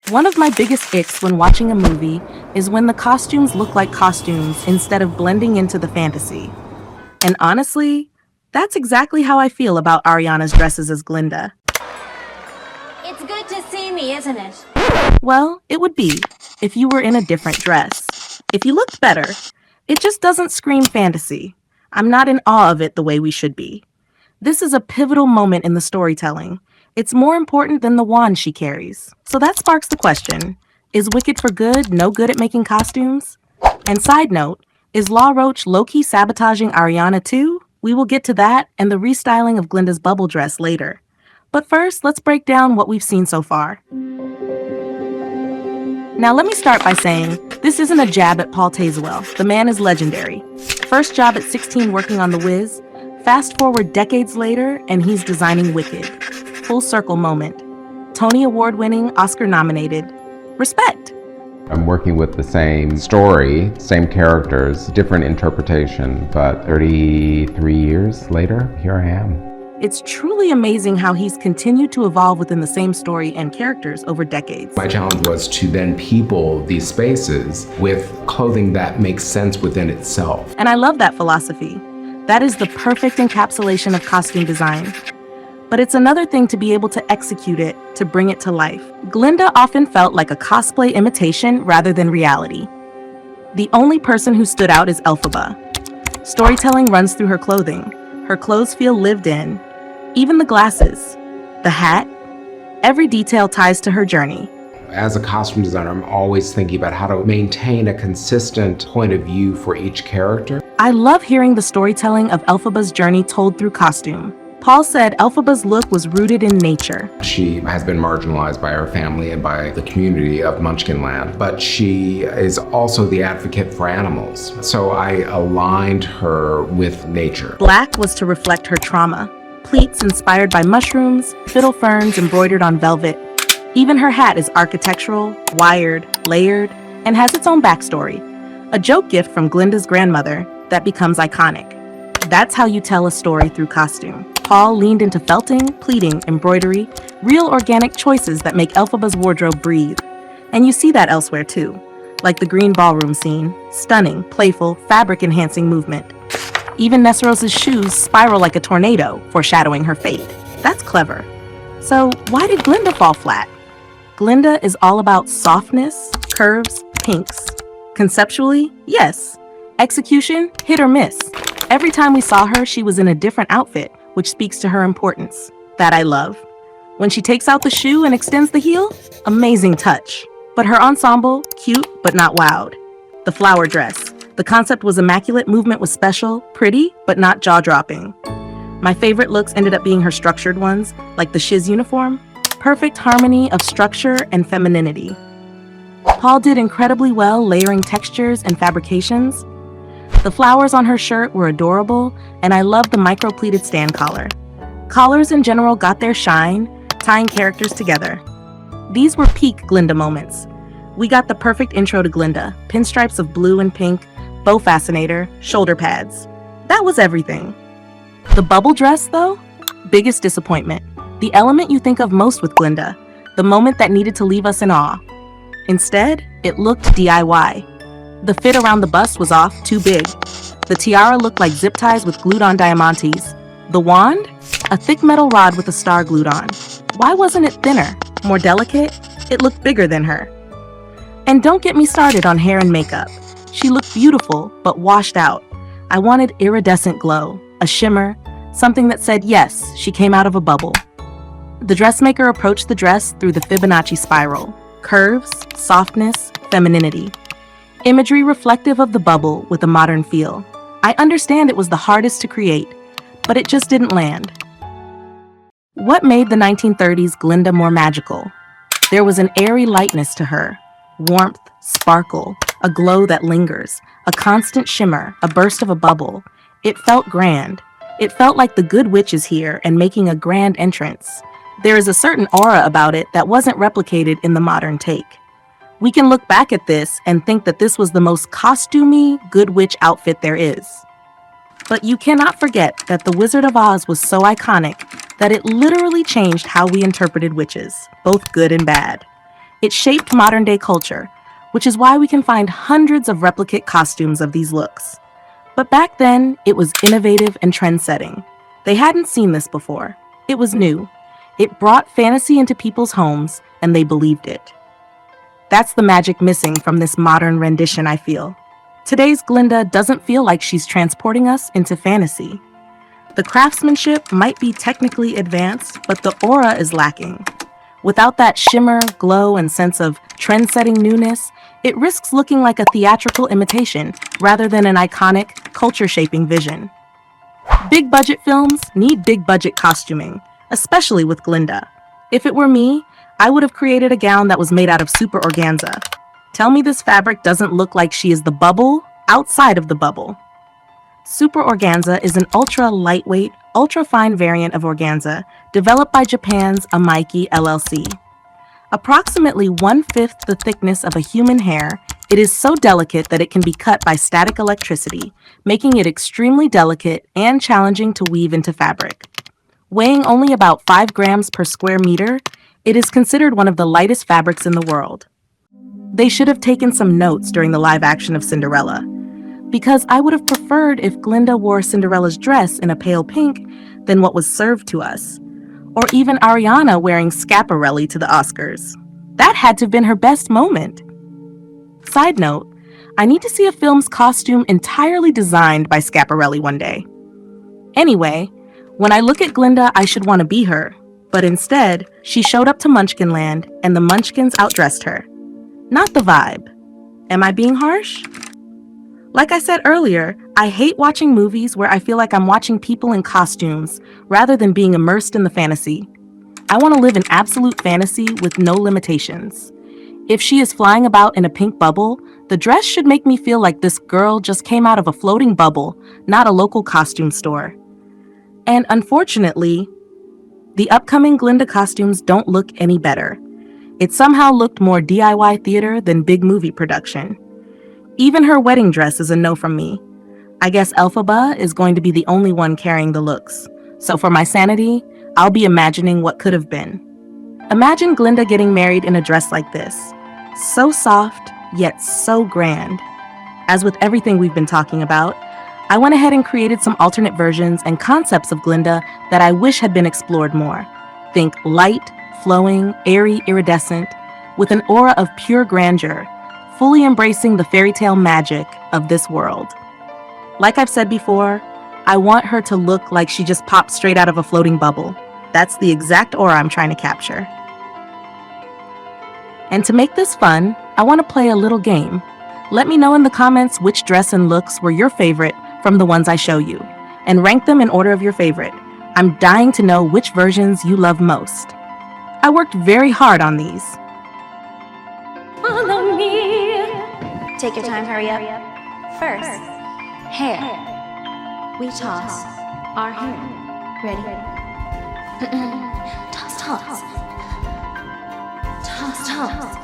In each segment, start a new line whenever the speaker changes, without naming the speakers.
One of my biggest icks when watching a movie is when the costumes look like costumes instead of blending into the fantasy. And honestly, that's exactly how I feel about Ariana's dresses as Glinda.
It's good to see me, isn't it?
Well, it would be if you were in a different dress. If you looked better, it just doesn't scream fantasy. I'm not in awe of it the way we should be. This is a pivotal moment in the storytelling. It's more important than the wand she carries. So that sparks the question, is Wicked for Good no good at making costumes? And side note, is Law Roach low-key sabotaging Ariana too? We will get to that and the restyling of Glinda's bubble dress later. But first, let's break down what we've seen so far. Now let me start by saying, this isn't a jab at Paul Tazewell. The man is legendary. First job at 16 working on The Wiz. Fast forward decades later, and he's designing Wicked. Full circle moment. Tony Award-winning, Oscar-nominated. Respect.
I'm working with the same story, same characters, different interpretation, but 33 years later, here I am.
It's truly amazing how he's continued to evolve within the same story and characters over decades.
My challenge was to then people these spaces with clothing that makes sense within itself.
And I love that philosophy. That is the perfect encapsulation of costume design. But it's another thing to be able to execute it, to bring it to life. Glinda often felt like a cosplay imitation rather than reality. The only person who stood out is Elphaba. Storytelling runs through her clothing. Her clothes feel lived in. Even the glasses, the hat, every detail ties to her journey.
As a costume designer, I'm always thinking about how to maintain a consistent point of view for each character.
I love hearing the storytelling of Elphaba's journey told through costume. Paul said Elphaba's look was rooted in nature.
She has been marginalized by her family and by the community of Munchkinland, but she is also the advocate for animals. So I aligned her with nature.
Black was to reflect her trauma. Pleats inspired by mushrooms, fiddle ferns embroidered on velvet. Even her hat is architectural, wired, layered, and has its own backstory. A joke gift from Glinda's grandmother that becomes iconic. That's how you tell a story through costume. Paul leaned into felting, pleating, embroidery, real organic choices that make Elphaba's wardrobe breathe. And you see that elsewhere too, like the green ballroom scene, stunning, playful, fabric-enhancing movement. Even Nessrose's shoes spiral like a tornado, foreshadowing her fate. That's clever. So why did Glinda fall flat? Glinda is all about softness, curves, pinks. Conceptually, yes. Execution, hit or miss. Every time we saw her, she was in a different outfit, which speaks to her importance. That I love. When she takes out the shoe and extends the heel, amazing touch. But her ensemble, cute but not wowed. The flower dress. The concept was immaculate, movement was special, pretty, but not jaw-dropping. My favorite looks ended up being her structured ones, like the Shiz uniform. Perfect harmony of structure and femininity. Paul did incredibly well layering textures and fabrications. The flowers on her shirt were adorable, and I loved the micro-pleated stand collar. Collars in general got their shine, tying characters together. These were peak Glinda moments. We got the perfect intro to Glinda, pinstripes of blue and pink, bow fascinator, shoulder pads. That was everything. The bubble dress, though? Biggest disappointment. The element you think of most with Glinda, the moment that needed to leave us in awe. Instead, it looked DIY. The fit around the bust was off, too big. The tiara looked like zip ties with glued-on diamantes. The wand? A thick metal rod with a star glued on. Why wasn't it thinner, more delicate? It looked bigger than her. And don't get me started on hair and makeup. She looked beautiful, but washed out. I wanted iridescent glow, a shimmer, something that said yes, she came out of a bubble. The dressmaker approached the dress through the Fibonacci spiral. Curves, softness, femininity. Imagery reflective of the bubble with a modern feel. I understand it was the hardest to create, but it just didn't land. What made the 1930s Glinda more magical? There was an airy lightness to her. Warmth, sparkle, a glow that lingers, a constant shimmer, a burst of a bubble. It felt grand. It felt like the good witch is here and making a grand entrance. There is a certain aura about it that wasn't replicated in the modern take. We can look back at this and think that this was the most costumey good witch outfit there is. But you cannot forget that the Wizard of Oz was so iconic that it literally changed how we interpreted witches, both good and bad. It shaped modern-day culture, which is why we can find hundreds of replicate costumes of these looks. But back then, it was innovative and trend-setting. They hadn't seen this before. It was new. It brought fantasy into people's homes, and they believed it. That's the magic missing from this modern rendition, I feel. Today's Glinda doesn't feel like she's transporting us into fantasy. The craftsmanship might be technically advanced, but the aura is lacking. Without that shimmer, glow, and sense of trend-setting newness, it risks looking like a theatrical imitation rather than an iconic, culture-shaping vision. Big-budget films need big-budget costuming, especially with Glinda. If it were me, I would have created a gown that was made out of Super Organza. Tell me this fabric doesn't look like she is the bubble outside of the bubble. Super Organza is an ultra-lightweight, ultra-fine variant of organza developed by Japan's Amaiki LLC. Approximately 1/5 the thickness of a human hair, it is so delicate that it can be cut by static electricity, making it extremely delicate and challenging to weave into fabric. Weighing only about 5 grams per square meter, it is considered one of the lightest fabrics in the world. They should have taken some notes during the live action of Cinderella, because I would have preferred if Glinda wore Cinderella's dress in a pale pink than what was served to us. Or even Ariana wearing Schiaparelli to the Oscars. That had to have been her best moment. Side note, I need to see a film's costume entirely designed by Schiaparelli one day. Anyway, when I look at Glinda, I should want to be her. But instead, she showed up to Munchkinland and the Munchkins outdressed her. Not the vibe. Am I being harsh? Like I said earlier, I hate watching movies where I feel like I'm watching people in costumes rather than being immersed in the fantasy. I want to live in absolute fantasy with no limitations. If she is flying about in a pink bubble, the dress should make me feel like this girl just came out of a floating bubble, not a local costume store. And unfortunately, the upcoming Glinda costumes don't look any better. It somehow looked more DIY theater than big movie production. Even her wedding dress is a no from me. I guess Elphaba is going to be the only one carrying the looks. So for my sanity, I'll be imagining what could have been. Imagine Glinda getting married in a dress like this. So soft, yet so grand. As with everything we've been talking about, I went ahead and created some alternate versions and concepts of Glinda that I wish had been explored more. Think light, flowing, airy, iridescent, with an aura of pure grandeur, fully embracing the fairy tale magic of this world. Like I've said before, I want her to look like she just popped straight out of a floating bubble. That's the exact aura I'm trying to capture. And to make this fun, I want to play a little game. Let me know in the comments which dress and looks were your favorite from the ones I show you, and rank them in order of your favorite. I'm dying to know which versions you love most. I worked very hard on these.
Follow me. Take your time, hurry up. First, hair. We toss our hair. Ready? Toss, toss. Toss, toss.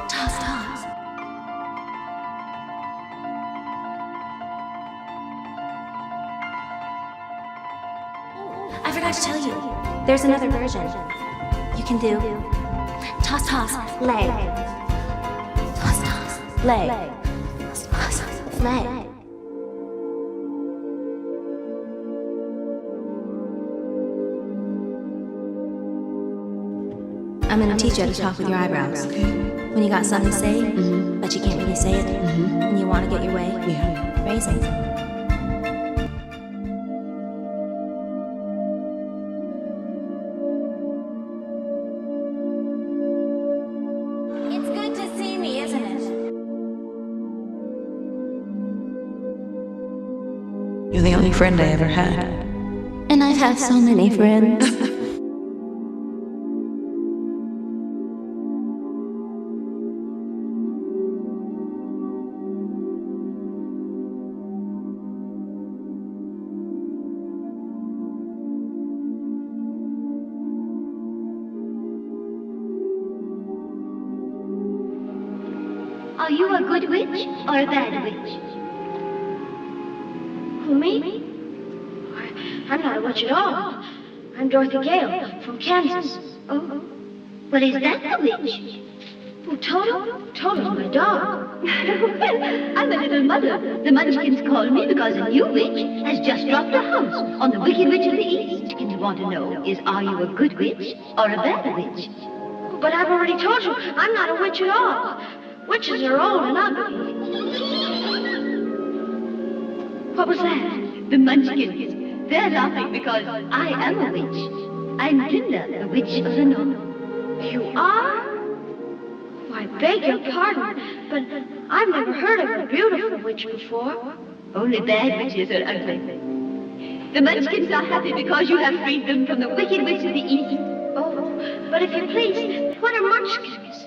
Toss, toss. I forgot to tell you, there's another version. You can do toss, toss, leg. Toss, toss, leg. Toss, toss, leg. I'm gonna teach you how to talk with your eyebrows. Okay. When you got something to say, but you can't really say it, and you want to get your way, raise it. It's good to see me, isn't it?
You're the only friend I ever had.
And I've had so many friends.
Are you a good witch or a bad witch? Who, me? I'm not a witch at all. I'm Dorothy Gale from Kansas. Oh, Well, is that the witch? Oh, Toto? Toto's my dog. Well, I'm a little mother. The Munchkins call me because a new witch has just dropped a house on the Wicked Witch of the East. And you want to know is, are you a good witch or a bad witch?
But I've already told you, I'm not a witch at all. Witches are old and ugly.
What was that? The Munchkins. They're laughing because I am a witch. I'm Glinda, the witch of the North.
You are? Oh, I beg your pardon, but I've never heard of a beautiful witch before.
Only bad witches are ugly. The Munchkins are happy because you have freed them from the Wicked Witch of the East.
Oh, but if you please, what are munchkins?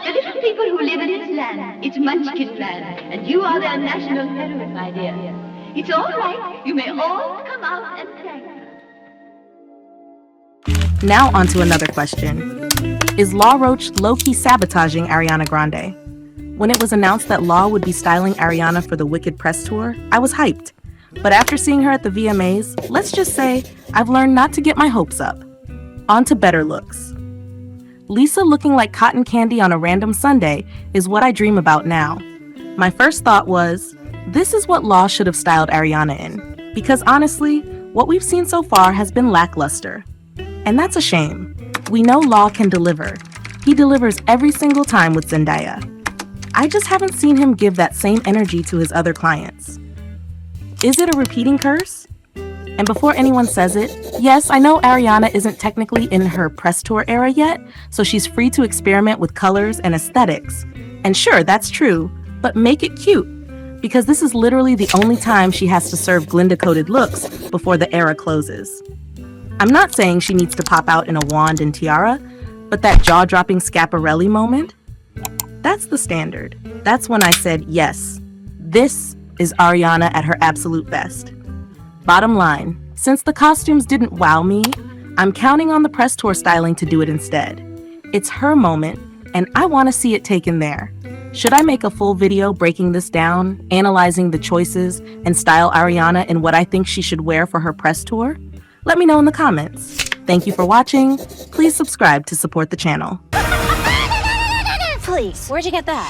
The little people who live in this land. It's Munchkin land, and you are their national hero, my dear. It's all right. You may all come out and thank her.
Now onto another question. Is Law Roach low-key sabotaging Ariana Grande? When it was announced that Law would be styling Ariana for the Wicked press tour, I was hyped. But after seeing her at the VMAs, let's just say I've learned not to get my hopes up. On to better looks. Lisa looking like cotton candy on a random Sunday is what I dream about now. My first thought was, this is what Law should have styled Ariana in. Because honestly, what we've seen so far has been lackluster. And that's a shame. We know Law can deliver. He delivers every single time with Zendaya. I just haven't seen him give that same energy to his other clients. Is it a repeating curse? And before anyone says it, yes, I know Ariana isn't technically in her press tour era yet, so she's free to experiment with colors and aesthetics. And sure, that's true, but make it cute, because this is literally the only time she has to serve Glinda-coded looks before the era closes. I'm not saying she needs to pop out in a wand and tiara, but that jaw-dropping Schiaparelli moment? That's the standard. That's when I said, yes, this is Ariana at her absolute best. Bottom line, since the costumes didn't wow me, I'm counting on the press tour styling to do it instead. It's her moment, and I want to see it taken there. Should I make a full video breaking this down, analyzing the choices, and style Ariana in what I think she should wear for her press tour? Let me know in the comments. Thank you for watching. Please subscribe to support the channel.
Please, where'd you get that?